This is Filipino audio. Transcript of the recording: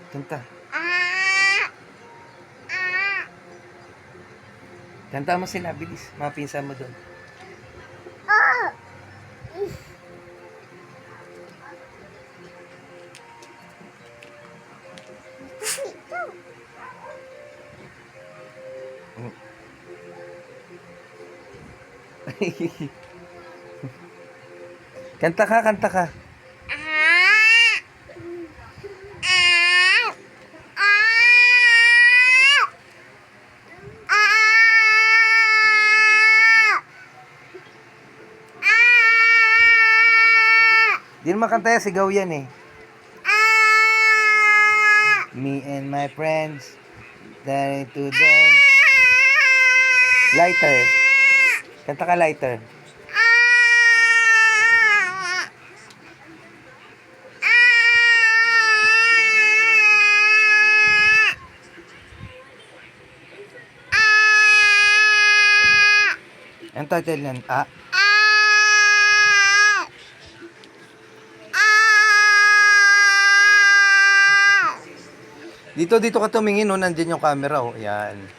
Kanta. Kanta mo sila, bilis. Mga pinsan mo doon. Kanta ka, kanta ka. Di naman kanta yan, sigaw yan eh. Me and my friends, daring to dance. Lighter. Kanta ka, lighter. Ang title yan, Dito ka tumingin, oh. Nandiyan yung camera, oh. Yan.